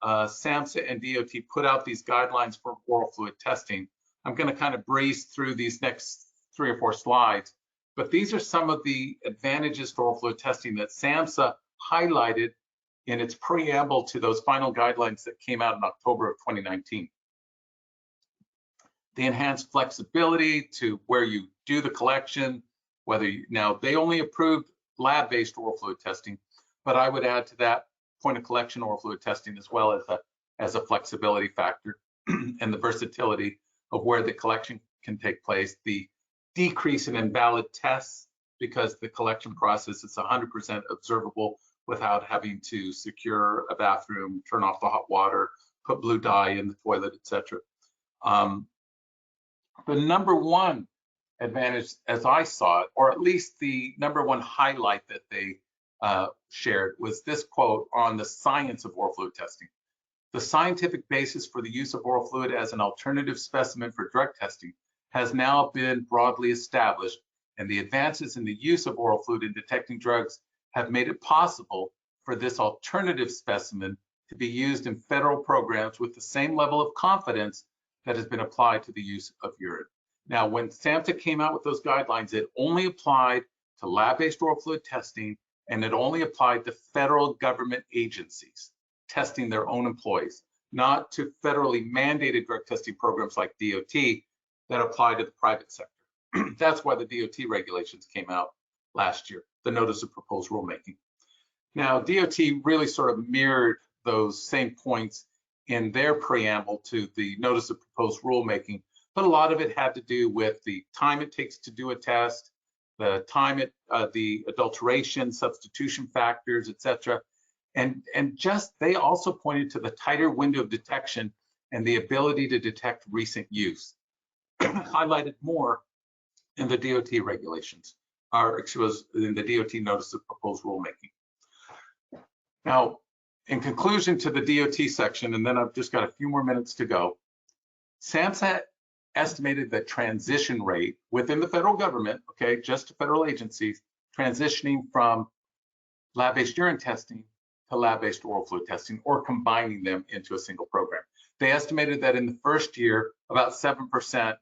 SAMHSA and DOT put out these guidelines for oral fluid testing. I'm going to kind of breeze through these next 3 or 4 slides, but these are some of the advantages to oral fluid testing that SAMHSA highlighted in its preamble to those final guidelines that came out in October of 2019. The enhanced flexibility to where you do the collection, now they only approved lab-based oral fluid testing, but I would add to that point of collection oral fluid testing as well as a flexibility factor and the versatility of where the collection can take place, the decrease in invalid tests because the collection process is 100% observable without having to secure a bathroom, turn off the hot water, put blue dye in the toilet, etc. The number one advantage, as I saw it, or at least the number one highlight that they shared, was this quote on the science of oral fluid testing. The scientific basis for the use of oral fluid as an alternative specimen for drug testing has now been broadly established, and the advances in the use of oral fluid in detecting drugs have made it possible for this alternative specimen to be used in federal programs with the same level of confidence that has been applied to the use of urine. Now, when SAMHSA came out with those guidelines, it only applied to lab-based oral fluid testing, and it only applied to federal government agencies testing their own employees, not to federally mandated drug testing programs like DOT that apply to the private sector. That's why the DOT regulations came out last year, the Notice of Proposed Rulemaking. Now, DOT really sort of mirrored those same points in their preamble to the Notice of Proposed Rulemaking, but a lot of it had to do with the time it takes to do a test, the time the adulteration, substitution factors, etc. And just they also pointed to the tighter window of detection and the ability to detect recent use, highlighted more in the DOT regulations, or it was in the DOT Notice of Proposed Rulemaking. Now, in conclusion to the DOT section, and then I've just got a few more minutes to go, SAMHSA estimated the transition rate within the federal government, okay, just to federal agencies, transitioning from lab-based urine testing to lab-based oral fluid testing, or combining them into a single program. They estimated that in the first year, about 7%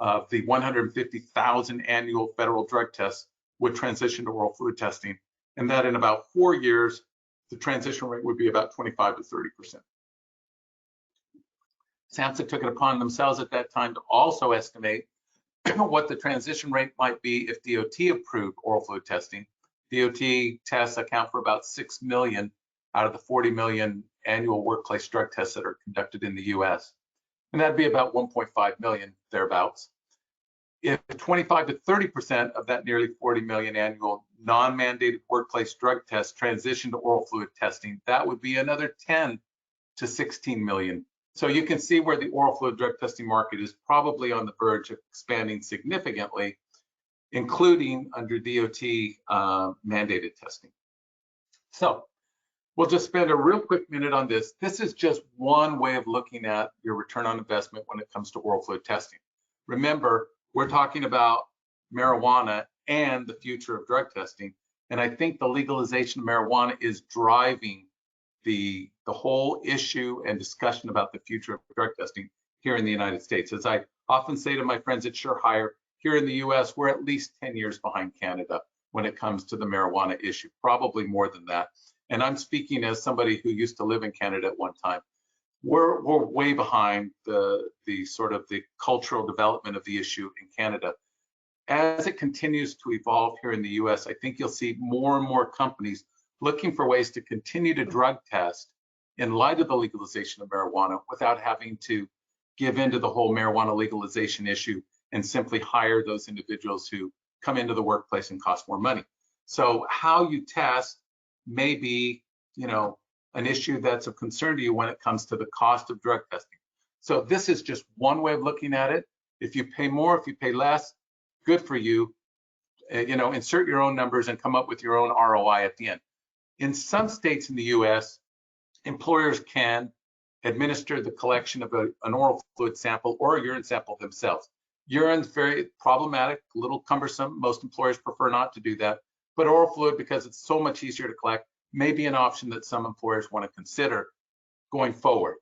of the 150,000 annual federal drug tests would transition to oral fluid testing, and that in about 4 years, the transition rate would be about 25 to 30%. SAMHSA took it upon themselves at that time to also estimate what the transition rate might be if DOT approved oral fluid testing. DOT tests account for about 6 million out of the 40 million annual workplace drug tests that are conducted in the US. And that'd be about 1.5 million thereabouts. If 25 to 30% of that nearly 40 million annual non-mandated workplace drug tests transition to oral fluid testing, that would be another 10 to 16 million. So you can see where the oral fluid drug testing market is probably on the verge of expanding significantly, including under DOT mandated testing. So We'll just spend a real quick minute on this. This is just one way of looking at your return on investment when it comes to oral fluid testing. Remember, we're talking about marijuana and the future of drug testing. And I think the legalization of marijuana is driving the whole issue and discussion about the future of drug testing here in the United States. As I often say to my friends at SureHire, here in the US, we're at least 10 years behind Canada when it comes to the marijuana issue, probably more than that. And I'm speaking as somebody who used to live in Canada at one time. We're way behind the sort of the cultural development of the issue in Canada. As it continues to evolve here in the US, I think you'll see more and more companies looking for ways to continue to drug test in light of the legalization of marijuana without having to give into the whole marijuana legalization issue and simply hire those individuals who come into the workplace and cost more money. So how you test may be, an issue that's of concern to you when it comes to the cost of drug testing. So this is just one way of looking at it. If you pay more, if you pay less, good for you. Insert your own numbers and come up with your own ROI at the end. In some states in the US, employers can administer the collection of an oral fluid sample or a urine sample themselves. Urine's very problematic, a little cumbersome. Most employers prefer not to do that. But oral fluid, because it's so much easier to collect, may be an option that some employers want to consider going forward.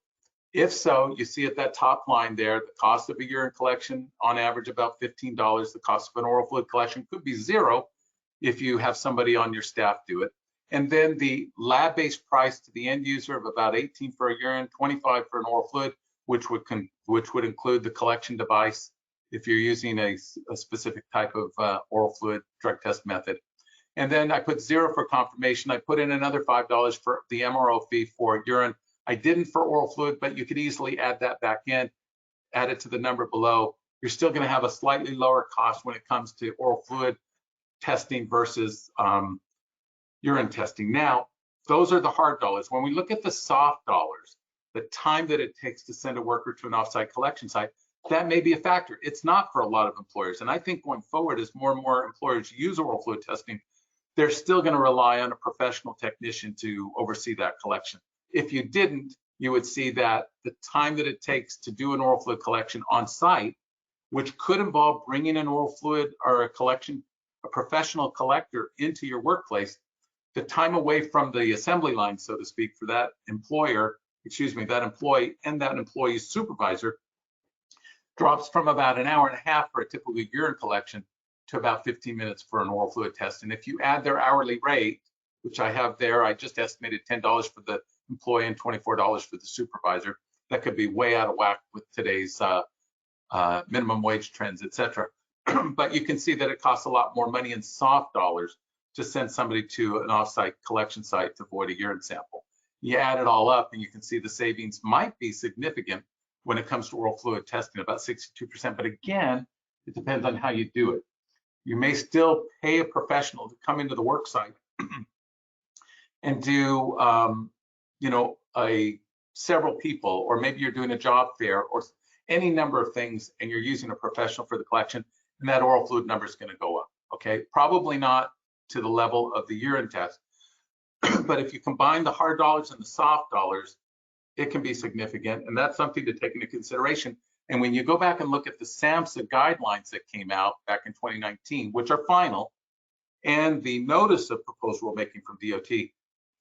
If so, you see at that top line there, the cost of a urine collection, on average about $15. The cost of an oral fluid collection could be $0 if you have somebody on your staff do it. And then the lab-based price to the end user of about $18 for a urine, $25 for an oral fluid, which would include the collection device if you're using a specific type of oral fluid drug test method. And then I put $0 for confirmation. I put in another $5 for the MRO fee for urine. I didn't for oral fluid, but you could easily add that back in, add it to the number below. You're still going to have a slightly lower cost when it comes to oral fluid testing versus urine testing. Now, those are the hard dollars. When we look at the soft dollars, the time that it takes to send a worker to an offsite collection site, that may be a factor. It's not for a lot of employers. And I think going forward, as more and more employers use oral fluid testing, they're still going to rely on a professional technician to oversee that collection. If you didn't, you would see that the time that it takes to do an oral fluid collection on site, which could involve bringing an oral fluid or a professional collector into your workplace, the time away from the assembly line, so to speak, for that that employee and that employee's supervisor drops from about an hour and a half for a typical urine collection to about 15 minutes for an oral fluid test. And if you add their hourly rate, which I have there, I just estimated $10 for the employee and $24 for the supervisor. That could be way out of whack with today's minimum wage trends, et cetera. But you can see that it costs a lot more money in soft dollars to send somebody to an offsite collection site to void a urine sample. You add it all up and you can see the savings might be significant when it comes to oral fluid testing, about 62%. But again, it depends on how you do it. You may still pay a professional to come into the work site and do, several people, or maybe you're doing a job fair or any number of things, and you're using a professional for the collection, and that oral fluid number is going to go up. Okay, probably not to the level of the urine test, but if you combine the hard dollars and the soft dollars, it can be significant, and that's something to take into consideration. And when you go back and look at the SAMHSA guidelines that came out back in 2019, which are final, and the notice of proposed rulemaking from DOT,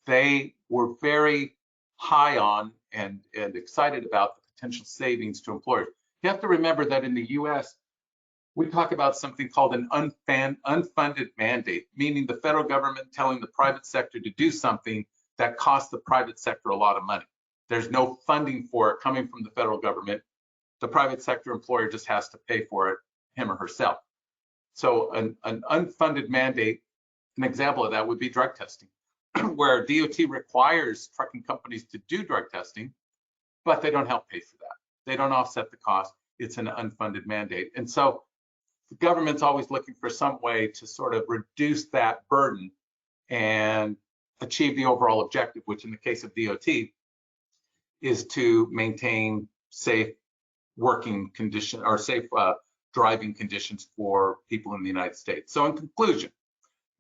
they were very high on and excited about the potential savings to employers. You have to remember that in the US, we talk about something called an unfunded mandate, meaning the federal government telling the private sector to do something that costs the private sector a lot of money. There's no funding for it coming from the federal government. The private sector employer just has to pay for it, him or herself. So an unfunded mandate, an example of that would be drug testing, where DOT requires trucking companies to do drug testing, but they don't help pay for that. They don't offset the cost. It's an unfunded mandate. And so the government's always looking for some way to sort of reduce that burden and achieve the overall objective, which in the case of DOT is to maintain safe working condition or safe driving conditions for people in the United States. So in conclusion,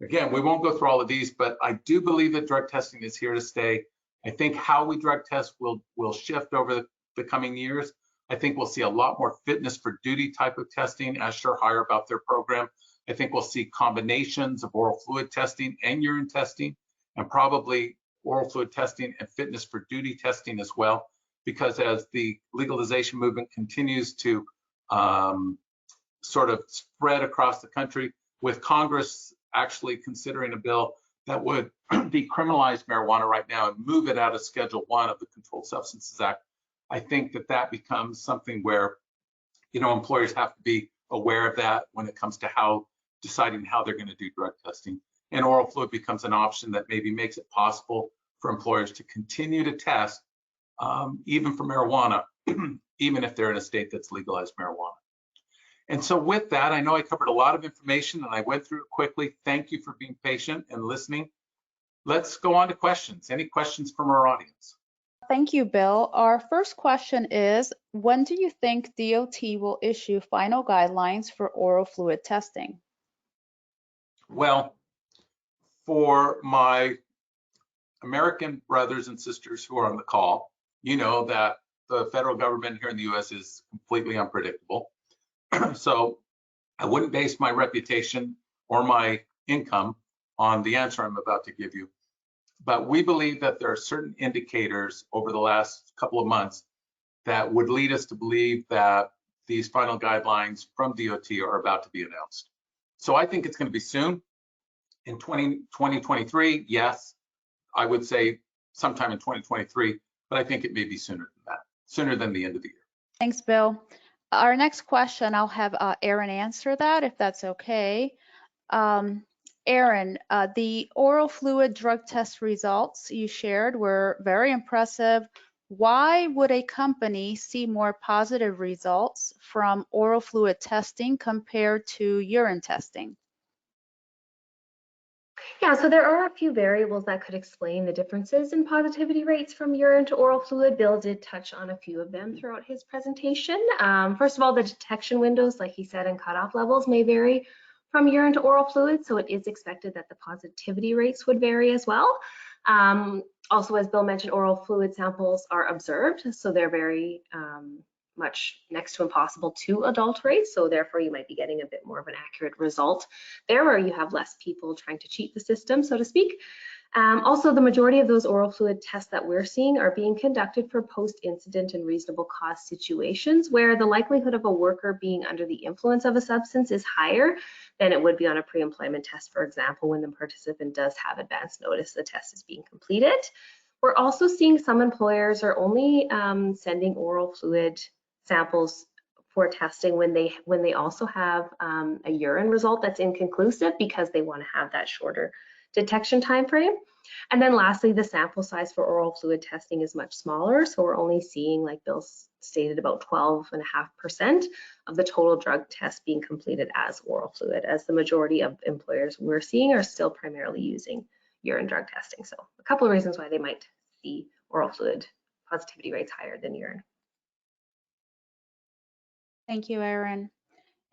Again, we won't go through all of these, but I do believe that drug testing is here to stay. I think how we drug test will shift over the coming years. I think we'll see a lot more fitness for duty type of testing as SureHire about their program. I think we'll see combinations of oral fluid testing and urine testing, and probably oral fluid testing and fitness for duty testing as well, because as the legalization movement continues to sort of spread across the country, with Congress actually considering a bill that would decriminalize marijuana right now and move it out of Schedule 1 of the Controlled Substances Act, I think that becomes something where, employers have to be aware of that when it comes to deciding how they're going to do drug testing. And oral fluid becomes an option that maybe makes it possible for employers to continue to test even for marijuana, even if they're in a state that's legalized marijuana. And so with that, I know I covered a lot of information and I went through it quickly. Thank you for being patient and listening. Let's go on to questions. Any questions from our audience? Thank you, Bill. Our first question is, when do you think DOT will issue final guidelines for oral fluid testing? Well, for my American brothers and sisters who are on the call, you know that the federal government here in the US is completely unpredictable. So I wouldn't base my reputation or my income on the answer I'm about to give you. But we believe that there are certain indicators over the last couple of months that would lead us to believe that these final guidelines from DOT are about to be announced. So I think it's going to be soon. In 2023, yes, I would say sometime in 2023, but I think it may be sooner than that, sooner than the end of the year. Thanks, Bill. Our next question, I'll have Aaron answer that, if that's okay. Aaron, the oral fluid drug test results you shared were very impressive. Why would a company see more positive results from oral fluid testing compared to urine testing? Yeah, so there are a few variables that could explain the differences in positivity rates from urine to oral fluid. Bill did touch on a few of them throughout his presentation. First of all, the detection windows, like he said, and cutoff levels may vary from urine to oral fluid, so it is expected that the positivity rates would vary as well. Also, as Bill mentioned, oral fluid samples are observed, so they're very much next to impossible to adulterate, so therefore you might be getting a bit more of an accurate result there, where you have less people trying to cheat the system, so to speak. Also, the majority of those oral fluid tests that we're seeing are being conducted for post-incident and reasonable cause situations where the likelihood of a worker being under the influence of a substance is higher than it would be on a pre-employment test, for example, when the participant does have advance notice the test is being completed. We're also seeing some employers are only sending oral fluid samples for testing when they also have a urine result that's inconclusive, because they want to have that shorter detection time frame. And then lastly, the sample size for oral fluid testing is much smaller, so we're only seeing, like Bill stated, about 12.5% of the total drug test being completed as oral fluid, as the majority of employers we're seeing are still primarily using urine drug testing. So a couple of reasons why they might see oral fluid positivity rates higher than urine. Thank you, Aaron.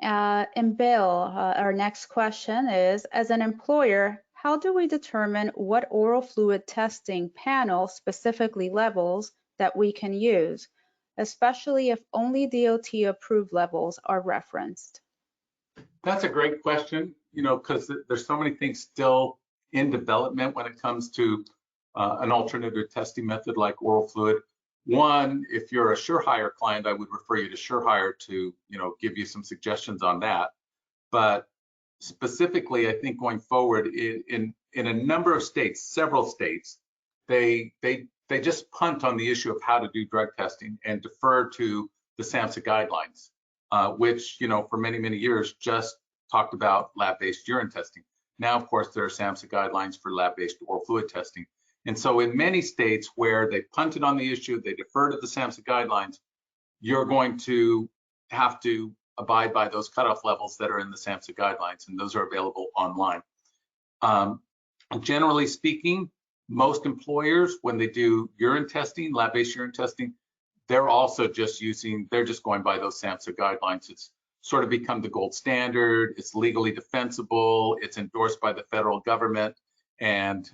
And Bill, our next question is, as an employer, how do we determine what oral fluid testing panel specifically levels that we can use, especially if only DOT approved levels are referenced? That's a great question, because there's so many things still in development when it comes to an alternative testing method like oral fluid. One, if you're a SureHire client, I would refer you to SureHire to, give you some suggestions on that. But specifically, I think going forward in a number of states, several states, they just punt on the issue of how to do drug testing and defer to the SAMHSA guidelines, which, for many, many years just talked about lab-based urine testing. Now, of course, there are SAMHSA guidelines for lab-based oral fluid testing. And so in many states where they punted on the issue, they defer to the SAMHSA guidelines, you're going to have to abide by those cutoff levels that are in the SAMHSA guidelines, and those are available online. Generally speaking, most employers, when they do urine testing, lab-based urine testing, they're just going by those SAMHSA guidelines. It's sort of become the gold standard. It's legally defensible. It's endorsed by the federal government, and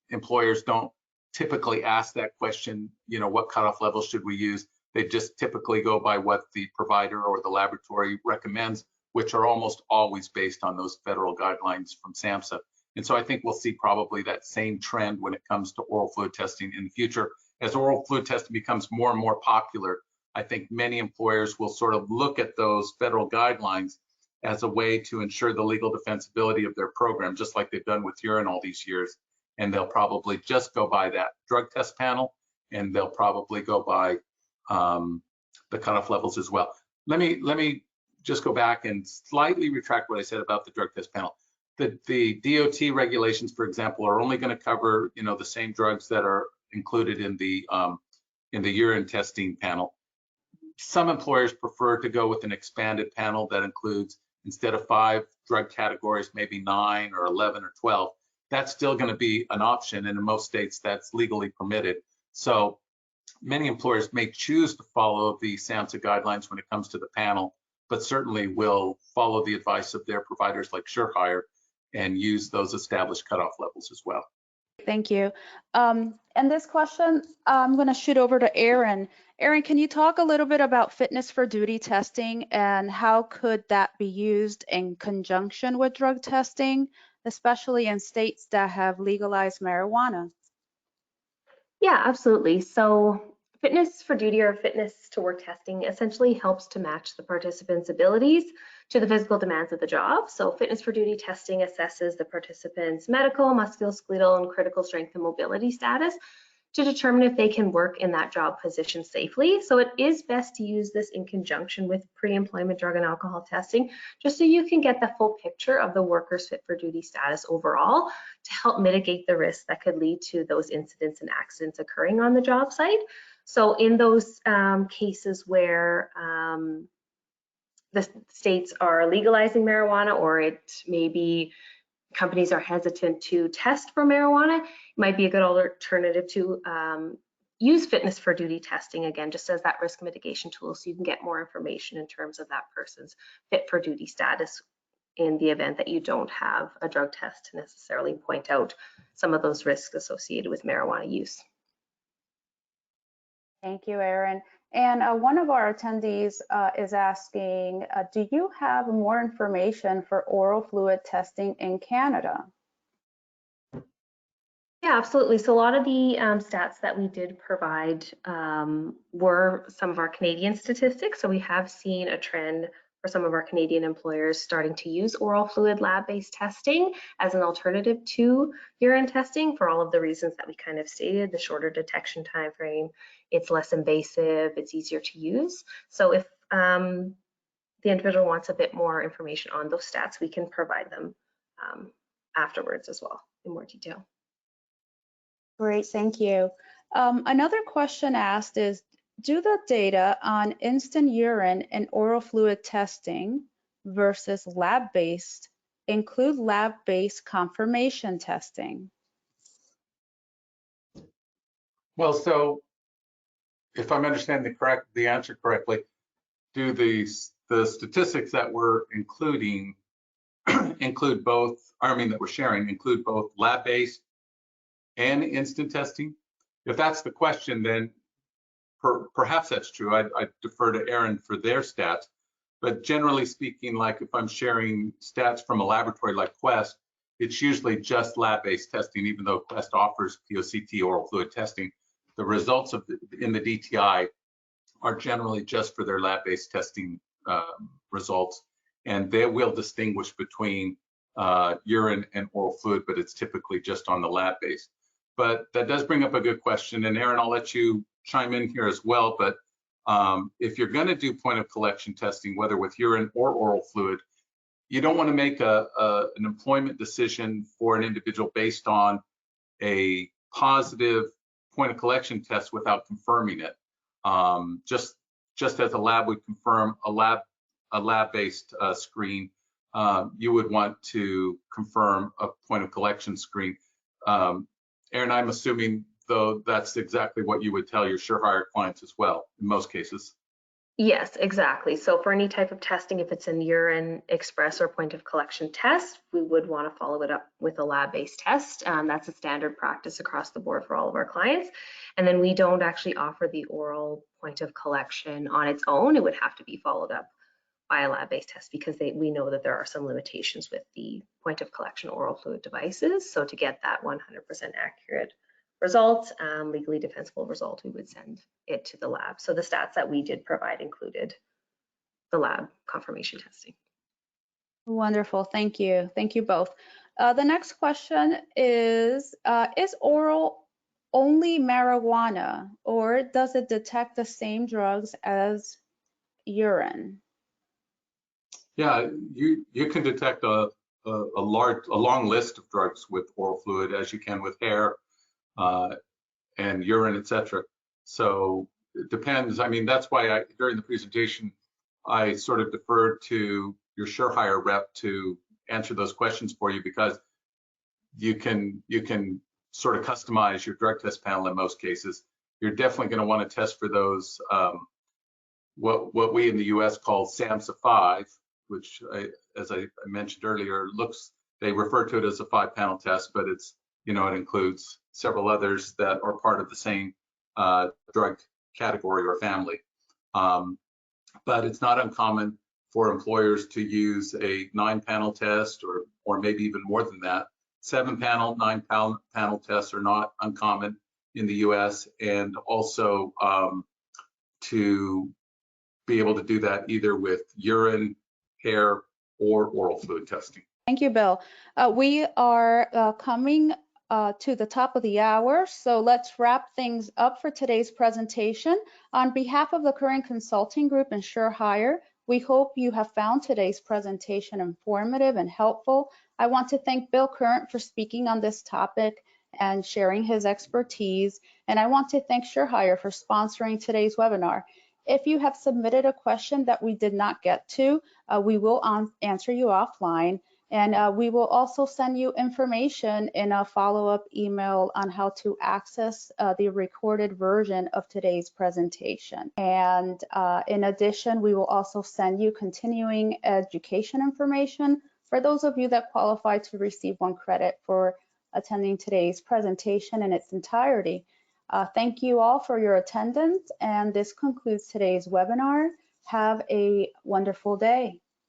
employers don't typically ask that question, you know, what cutoff level should we use? They just typically go by what the provider or the laboratory recommends, which are almost always based on those federal guidelines from SAMHSA. And so I think we'll see probably that same trend when it comes to oral fluid testing in the future. As oral fluid testing becomes more and more popular, I think many employers will sort of look at those federal guidelines as a way to ensure the legal defensibility of their program, just like they've done with urine all these years. And they'll probably just go by that drug test panel, and they'll probably go by the cutoff levels as well. Let me just go back and slightly retract what I said about the drug test panel. The DOT regulations, for example, are only going to cover, you know, the same drugs that are included in the urine testing panel. Some employers prefer to go with an expanded panel that includes, instead of 5 drug categories, maybe 9 or 11 or 12. That's still going to be an option, and in most states that's legally permitted. So many employers may choose to follow the SAMHSA guidelines when it comes to the panel, but certainly will follow the advice of their providers like SureHire and use those established cutoff levels as well. Thank you. And this question, I'm going to shoot over to Aaron. Aaron, can you talk a little bit about fitness for duty testing and how could that be used in conjunction with drug testing, especially in states that have legalized marijuana? Yeah, absolutely. So fitness for duty or fitness to work testing essentially helps to match the participant's abilities to the physical demands of the job. So fitness for duty testing assesses the participant's medical, musculoskeletal, and critical strength and mobility status to determine if they can work in that job position safely. So it is best to use this in conjunction with pre-employment drug and alcohol testing, just so you can get the full picture of the worker's fit for duty status overall to help mitigate the risks that could lead to those incidents and accidents occurring on the job site. So in those cases where the states are legalizing marijuana, or it may be companies are hesitant to test for marijuana, it might be a good alternative to use fitness for duty testing, again, just as that risk mitigation tool, so you can get more information in terms of that person's fit for duty status in the event that you don't have a drug test to necessarily point out some of those risks associated with marijuana use. Thank you, Aaron. And one of our attendees is asking, do you have more information for oral fluid testing in Canada? Yeah, absolutely. So a lot of the stats that we did provide were some of our Canadian statistics. So we have seen a trend for some of our Canadian employers starting to use oral fluid lab-based testing as an alternative to urine testing for all of the reasons that we kind of stated: the shorter detection time frame, it's less invasive, it's easier to use. So if the individual wants a bit more information on those stats, we can provide them afterwards as well in more detail. Great, thank you. Another question asked is, do the data on instant urine and oral fluid testing versus lab-based include lab-based confirmation testing? Well, so if I'm understanding the answer correctly, do the statistics that we're including include both, that we're sharing, include both lab-based and instant testing? If that's the question, then perhaps that's true. I'd defer to Aaron for their stats. But generally speaking, like if I'm sharing stats from a laboratory like Quest, it's usually just lab-based testing, even though Quest offers POCT oral fluid testing. The results in the DTI are generally just for their lab-based testing results, and they will distinguish between urine and oral fluid, but it's typically just on the lab-based. But that does bring up a good question, and Aaron, I'll let you chime in here as well. But if you're going to do point of collection testing, whether with urine or oral fluid, you don't want to make an employment decision for an individual based on a positive point of collection test without confirming it. Just as a lab would confirm a lab-based screen, you would want to confirm a point of collection screen. Aaron, I'm assuming though that's exactly what you would tell your SureHire clients as well in most cases. Yes, exactly. So for any type of testing, if it's an urine express or point of collection test, we would want to follow it up with a lab-based test. That's a standard practice across the board for all of our clients. And then we don't actually offer the oral point of collection on its own. It would have to be followed up by a lab-based test because we know that there are some limitations with the point of collection oral fluid devices. So to get that 100% accurate result, legally defensible result, we would send it to the lab. So the stats that we did provide included the lab confirmation testing. Wonderful, thank you. Thank you both. The next question is oral only marijuana, or does it detect the same drugs as urine? Yeah, you can detect a long list of drugs with oral fluid as you can with hair and urine, etc. So it depends. I mean, that's why during the presentation, I sort of deferred to your SureHire rep to answer those questions for you, because you can sort of customize your drug test panel in most cases. You're definitely going to want to test for those, what we in the US call SAMHSA 5, which as I mentioned earlier, they refer to it as a 5-panel test, but it's, it includes several others that are part of the same drug category or family. But it's not uncommon for employers to use a 9-panel test or maybe even more than that. 7-panel, 9-panel tests are not uncommon in the US, and also to be able to do that either with urine, hair, or oral fluid testing. Thank you, Bill. We are coming to the top of the hour, so let's wrap things up for today's presentation. On behalf of the Current Consulting Group and SureHire, we hope you have found today's presentation informative and helpful. I want to thank Bill Current for speaking on this topic and sharing his expertise, and I want to thank SureHire for sponsoring today's webinar. If you have submitted a question that we did not get to, we will answer you offline. And we will also send you information in a follow-up email on how to access the recorded version of today's presentation. And in addition, we will also send you continuing education information for those of you that qualify to receive 1 credit for attending today's presentation in its entirety. Thank you all for your attendance, and this concludes today's webinar. Have a wonderful day.